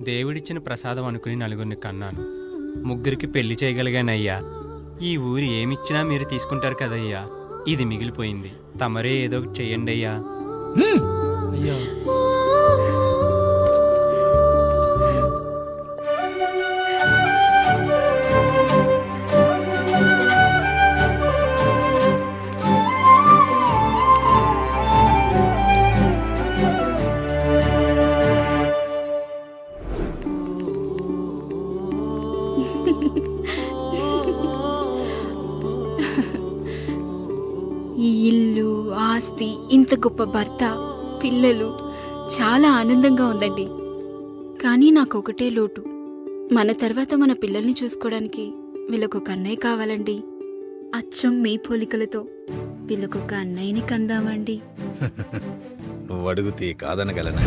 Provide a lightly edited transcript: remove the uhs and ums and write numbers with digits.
దేవుడిచ్చిన ప్రసాదం అనుకుని నలుగురిని కన్నాను. ముగ్గురికి పెళ్లి చేయగలిగానయ్యా. ఈ ఊరు ఏమిచ్చినా మీరు తీసుకుంటారు కదయ్యా. ఇది మిగిలిపోయింది. తమరే ఏదో ఒకటి చెయ్యండి అయ్యా. అయ్యో ఈ ఇల్లు, ఆస్తి, ఇంత గొప్ప భర్త, పిల్లలు చాలా ఆనందంగా ఉందండి. కానీ నాకు ఒకటే లోటు. మన తర్వాత మన పిల్లల్ని చూసుకోవడానికి వీళ్ళకొక అన్నయ్య కావాలండి. అచ్చం మీ పోలికలతో వీళ్ళకొక అన్నయ్యని కందామండి. నువ్వు అడుగుతే కాదనగలనా?